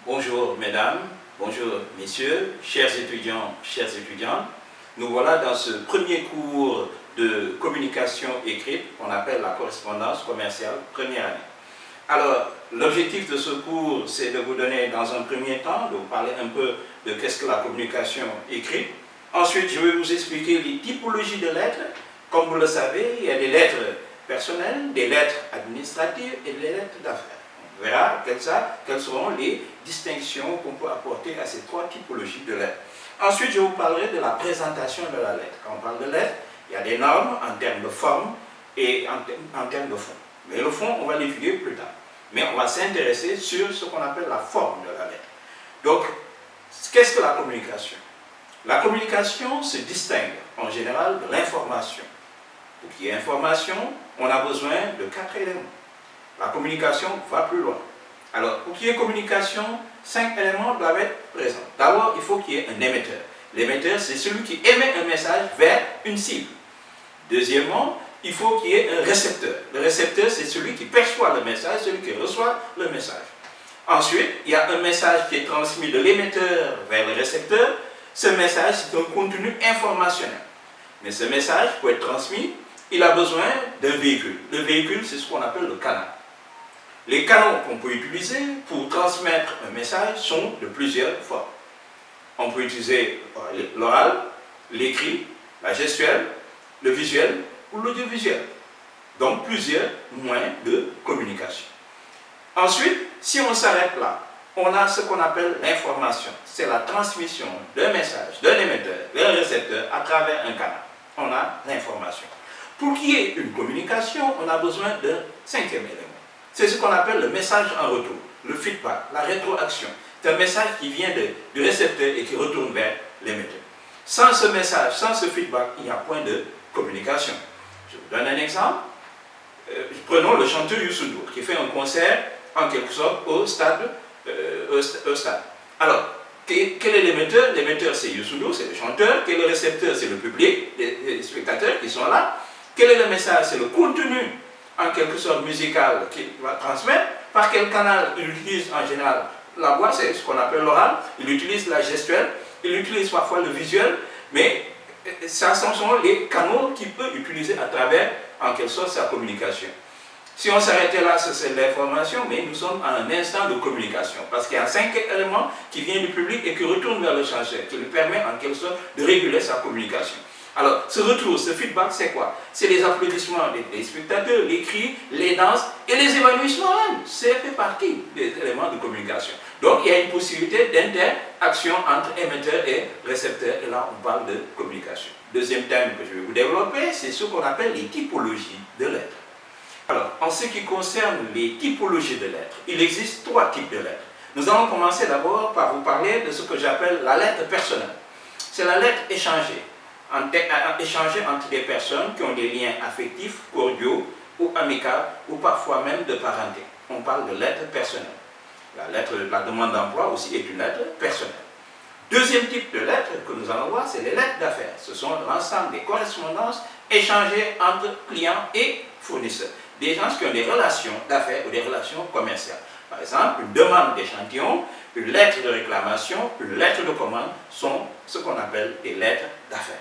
Bonjour mesdames, bonjour messieurs, chers étudiants, chères étudiantes. Nous voilà dans ce premier cours de communication écrite qu'on appelle la correspondance commerciale première année. Alors, l'objectif de ce cours, c'est de vous donner dans un premier temps, de vous parler un peu de qu'est-ce que la communication écrite. Ensuite, je vais vous expliquer les typologies de lettres. Comme vous le savez, il y a des lettres personnelles, des lettres administratives et des lettres d'affaires. On verra quelles seront les distinctions qu'on peut apporter à ces trois typologies de lettres. Ensuite, je vous parlerai de la présentation de la lettre. Quand on parle de lettre, il y a des normes en termes de forme et en termes de fond. Mais le fond, on va l'étudier plus tard. Mais on va s'intéresser sur ce qu'on appelle la forme de la lettre. Donc, qu'est-ce que la communication? La communication se distingue en général de l'information. Pour qu'il y ait information, on a besoin de 4 éléments. La communication va plus loin. Alors, pour qu'il y ait communication, 5 éléments doivent être présents. D'abord, il faut qu'il y ait un émetteur. L'émetteur, c'est celui qui émet un message vers une cible. Deuxièmement, il faut qu'il y ait un récepteur. Le récepteur, c'est celui qui perçoit le message, celui qui reçoit le message. Ensuite, il y a un message qui est transmis de l'émetteur vers le récepteur. Ce message, c'est un contenu informationnel. Mais ce message, pour être transmis, il a besoin d'un véhicule. Le véhicule, c'est ce qu'on appelle le canal. Les canaux qu'on peut utiliser pour transmettre un message sont de plusieurs formes. On peut utiliser l'oral, l'écrit, la gestuelle, le visuel ou l'audiovisuel. Donc plusieurs moyens de communication. Ensuite, si on s'arrête là, on a ce qu'on appelle l'information. C'est la transmission d'un message d'un émetteur vers un récepteur à travers un canal. On a l'information. Pour qu'il y ait une communication, on a besoin d'un 5e élément. C'est ce qu'on appelle le message en retour, le feedback, la rétroaction. C'est un message qui vient du récepteur et qui retourne vers l'émetteur. Sans ce message, sans ce feedback, il n'y a point de communication. Je vous donne un exemple. Prenons le chanteur Youssou N'Dour qui fait un concert en quelque sorte au stade. Alors, quel est l'émetteur? L'émetteur, c'est Youssou N'Dour, c'est le chanteur. Quel est le récepteur? C'est le public, les spectateurs qui sont là. Quel est le message? C'est le contenu, en quelque sorte musical, qu'il va transmettre. Par quel canal il utilise en général la voix? C'est ce qu'on appelle l'oral. Il utilise la gestuelle. Il utilise parfois le visuel. Mais ce sont les canaux qu'il peut utiliser à travers, en quelque sorte, sa communication. Si on s'arrêtait là, c'est l'information, mais nous sommes à un instant de communication. Parce qu'il y a un 5e élément qui vient du public et qui retourne vers le changeur, qui lui permet en quelque sorte de réguler sa communication. Alors, ce retour, ce feedback, c'est quoi? C'est les applaudissements des spectateurs, les cris, les danses et les évanouissements même. C'est fait partie des éléments de communication. Donc, il y a une possibilité d'interaction entre émetteur et récepteur. Et là, on parle de communication. Deuxième thème que je vais vous développer, c'est ce qu'on appelle les typologies de lettres. Alors, en ce qui concerne les typologies de lettres, il existe 3 types de lettres. Nous allons commencer d'abord par vous parler de ce que j'appelle la lettre personnelle. C'est la lettre échangée. Échanger entre des personnes qui ont des liens affectifs, cordiaux ou amicaux ou parfois même de parenté. On parle de lettres personnelles. La demande d'emploi aussi est une lettre personnelle. Deuxième type de lettres que nous allons voir, c'est les lettres d'affaires. Ce sont l'ensemble des correspondances échangées entre clients et fournisseurs. Des gens qui ont des relations d'affaires ou des relations commerciales. Par exemple, une demande d'échantillon, une lettre de réclamation, une lettre de commande sont ce qu'on appelle des lettres d'affaires.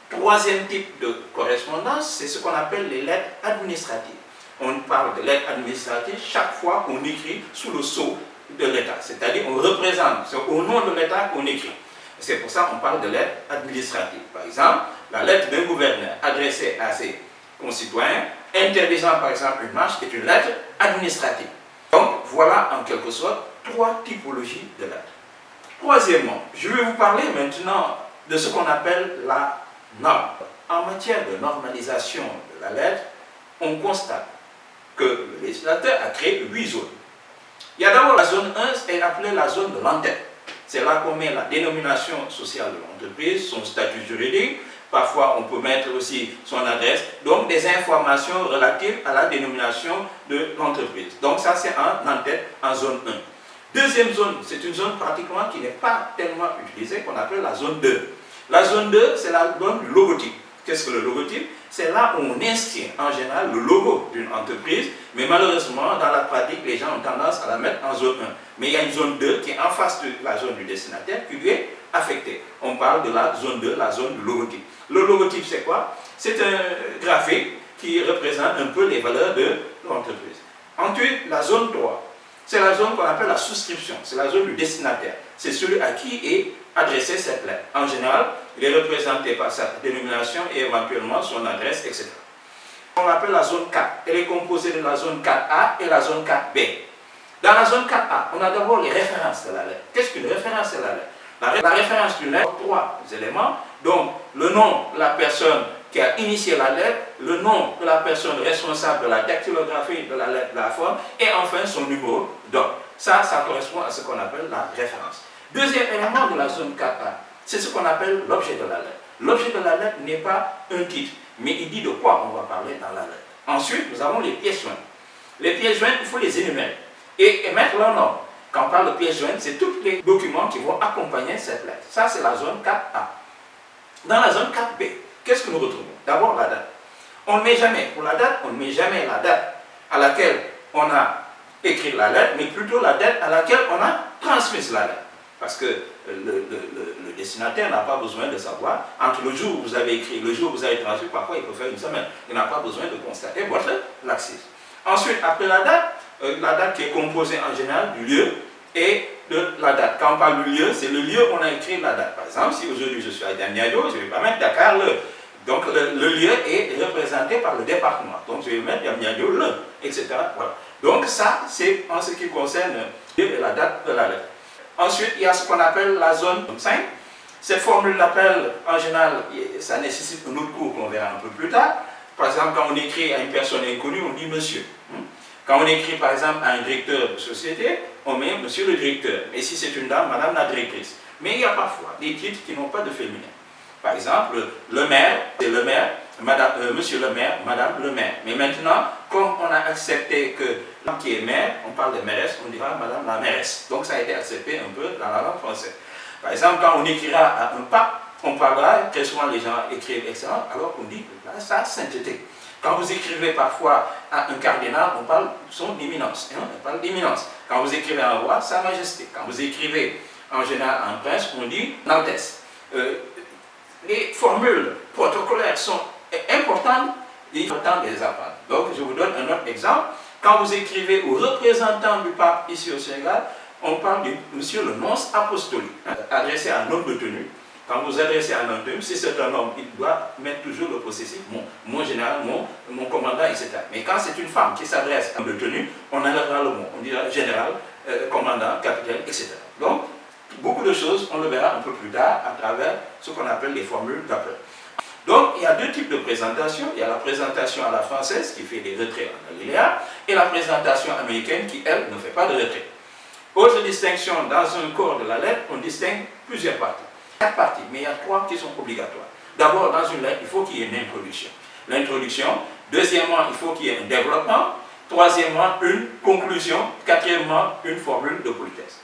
Troisième type de correspondance, c'est ce qu'on appelle les lettres administratives. On parle de lettres administratives chaque fois qu'on écrit sous le sceau de l'État. C'est-à-dire qu'on représente, c'est au nom de l'État qu'on écrit. C'est pour ça qu'on parle de lettres administratives. Par exemple, la lettre d'un gouverneur adressée à ses concitoyens, interdisant par exemple une marche, est une lettre administrative. Donc voilà en quelque sorte 3 typologies de lettres. Troisièmement, je vais vous parler maintenant de ce qu'on appelle la norme. En matière de normalisation de la lettre, on constate que le législateur a créé 8 zones. Il y a d'abord la zone 1, est appelée la zone de l'entête. C'est là qu'on met la dénomination sociale de l'entreprise, son statut juridique. Parfois, on peut mettre aussi son adresse. Donc, des informations relatives à la dénomination de l'entreprise. Donc, ça, c'est en entête, en zone 1. Deuxième zone, c'est une zone pratiquement qui n'est pas tellement utilisée, qu'on appelle la zone 2. La zone 2, c'est la zone du logotype. Qu'est-ce que le logotype? C'est là où on inscrit en général le logo d'une entreprise, mais malheureusement, dans la pratique, les gens ont tendance à la mettre en zone Mais il y a une zone 2 qui est en face de la zone du destinataire qui lui est affectée. On parle de la zone 2, la zone du logotype. Le logotype, c'est quoi? C'est un graphique qui représente un peu les valeurs de l'entreprise. Ensuite, la zone 3, c'est la zone qu'on appelle la souscription, c'est la zone du destinataire. C'est celui à qui est adressée cette lettre. En général, il est représenté par sa dénomination et éventuellement son adresse, etc. On l'appelle la zone 4. Elle est composée de la zone 4A et la zone 4B. Dans la zone 4A, on a d'abord les références de la lettre. Qu'est-ce qu'une référence de la lettre? La référence d'une lettre, 3 éléments. Donc, le nom de la personne qui a initié la lettre, le nom de la personne responsable de la dactylographie de la lettre, de la forme, et enfin son numéro d'ordre. Ça correspond à ce qu'on appelle la référence. Deuxième élément de la zone 4A, c'est ce qu'on appelle l'objet de la lettre. L'objet de la lettre n'est pas un titre, mais il dit de quoi on va parler dans la lettre. Ensuite, nous avons les pièces jointes. Les pièces jointes, il faut les énumérer et mettre leur nom. Quand on parle de pièces jointes, c'est tous les documents qui vont accompagner cette lettre. Ça, c'est la zone 4A. Dans la zone 4B, qu'est-ce que nous retrouvons? D'abord la date. On ne met jamais, pour la date, on ne met jamais la date à laquelle on a écrit la lettre, mais plutôt la date à laquelle on a transmis la lettre. Parce que le destinataire n'a pas besoin de savoir, entre le jour où vous avez écrit, le jour où vous avez transmis, parfois il peut faire une semaine. Il n'a pas besoin de constater votre laxisme. Ensuite, après la date qui est composée en général du lieu et de la date. Quand on parle du lieu, c'est le lieu où on a écrit la date. Par exemple, si aujourd'hui je suis à Diamniadio, je ne vais pas mettre Dakar le. Donc le lieu est représenté par le département. Donc je vais mettre Diamniadio le, etc. Voilà. Donc ça, c'est en ce qui concerne le lieu et la date de la lettre. Ensuite, il y a ce qu'on appelle la zone 5. Cette formule d'appel, en général, ça nécessite un autre cours qu'on verra un peu plus tard. Par exemple, quand on écrit à une personne inconnue, on dit monsieur. Quand on écrit par exemple à un directeur de société, on met monsieur le directeur. Et si c'est une dame, madame la directrice. Mais il y a parfois des titres qui n'ont pas de féminin. Par exemple, le maire, c'est le maire, madame, monsieur le maire, madame le maire. Mais maintenant, comme on a accepté que l'homme qui est maire, on parle de mairesse, on dira madame la mairesse. Donc ça a été accepté un peu dans la langue française. Par exemple, quand on écrira à un pape, on parlera, très souvent les gens écrivent excellent, alors qu'on dit sa sainteté. Quand vous écrivez parfois à un cardinal, on parle de son éminence. On parle d'éminence. Quand vous écrivez à un roi, sa majesté. Quand vous écrivez en général à un prince, on dit altesse. Les formules protocolaires sont importantes et il faut temps de les apprendre. Donc, je vous donne un autre exemple. Quand vous écrivez au représentant du pape ici au Sénégal, on parle de monsieur le nonce apostolique, adressé à un homme de tenue. Quand vous adressez à un homme de tenue, si c'est un homme, il doit mettre toujours le possessif, mon général, mon commandant, etc. Mais quand c'est une femme qui s'adresse à un homme de tenue, on enlèvera le mot. On dira général, commandant, capitaine, etc. Donc, beaucoup de choses, on le verra un peu plus tard à travers ce qu'on appelle les formules d'appel. Donc, il y a deux types de présentation. Il y a la présentation à la française qui fait des retraits en alinéa et la présentation américaine qui, elle, ne fait pas de retrait. Autre distinction, dans un corps de la lettre, on distingue plusieurs parties. 4 parties, mais il y a 3 qui sont obligatoires. D'abord, dans une lettre, il faut qu'il y ait une introduction. L'introduction. Deuxièmement, il faut qu'il y ait un développement. Troisièmement, une conclusion. Quatrièmement, une formule de politesse.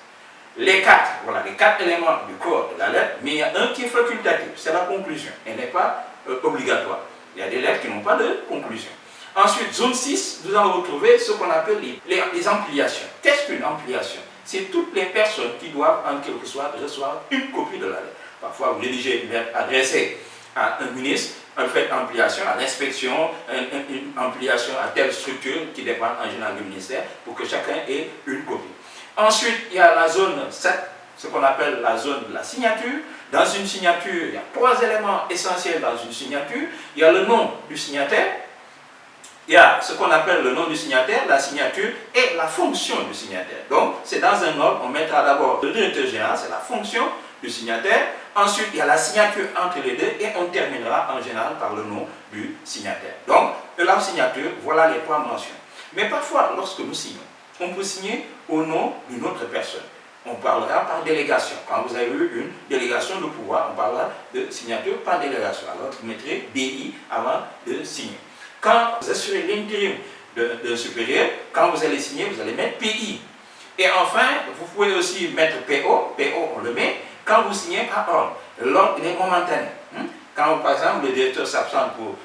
Les 4, voilà, les 4 éléments du corps de la lettre, mais il y a un qui est facultatif, c'est la conclusion. Elle n'est pas obligatoire. Il y a des lettres qui n'ont pas de conclusion. Ensuite, zone 6, nous allons retrouver ce qu'on appelle les ampliations. Qu'est-ce qu'une ampliation? C'est toutes les personnes qui doivent, en quelque sorte, recevoir une copie de la lettre. Parfois, vous rédigez une lettre adressée à un ministre, vous faites ampliation à l'inspection, une ampliation à telle structure qui dépend en général du ministère, pour que chacun ait une copie. Ensuite, il y a la zone 7, ce qu'on appelle la zone de la signature. Dans une signature, il y a 3 éléments essentiels dans une signature. Il y a le nom du signataire, il y a ce qu'on appelle le nom du signataire, la signature et la fonction du signataire. Donc, c'est dans un ordre, on mettra d'abord le directeur général, c'est la fonction du signataire. Ensuite, il y a la signature entre les deux et on terminera en général par le nom du signataire. Donc, la signature, voilà les 3 mentions. Mais parfois, lorsque nous signons, on peut signer au nom d'une autre personne. On parlera par délégation. Quand vous avez eu une délégation de pouvoir, on parlera de signature par délégation. Alors, vous mettrez DI avant de signer. Quand vous assurez l'intérim d'un supérieur, quand vous allez signer, vous allez mettre PI. Et enfin, vous pouvez aussi mettre PO. PO, on le met quand vous signez par ordre. L'ordre, il est momentané. Quand, par exemple, le directeur s'absente pour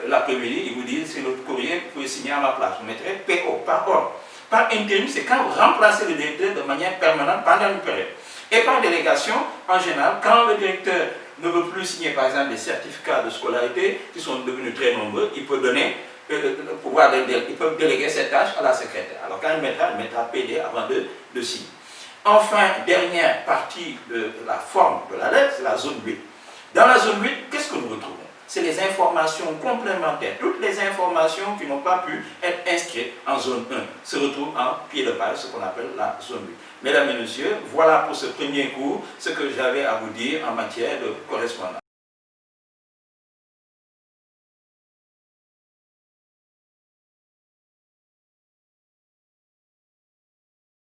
l'après-midi, il vous dit, c'est notre courrier, vous pouvez signer à ma place. Vous mettrez PO, par ordre. Par intérim, c'est quand vous remplacez le directeur de manière permanente pendant une période. Et par délégation, en général, quand le directeur ne veut plus signer par exemple des certificats de scolarité qui sont devenus très nombreux, il peut donner le pouvoir il peut déléguer cette tâche à la secrétaire. Alors quand il mettra PD avant de signer. Enfin, dernière partie de la forme de la lettre, c'est la zone 8. Dans la zone 8, qu'est-ce que nous retrouvons? C'est les informations complémentaires. Toutes les informations qui n'ont pas pu être inscrites en zone 1 se retrouvent en pied de page, ce qu'on appelle la zone 8. Mesdames et messieurs, voilà pour ce premier cours ce que j'avais à vous dire en matière de correspondance.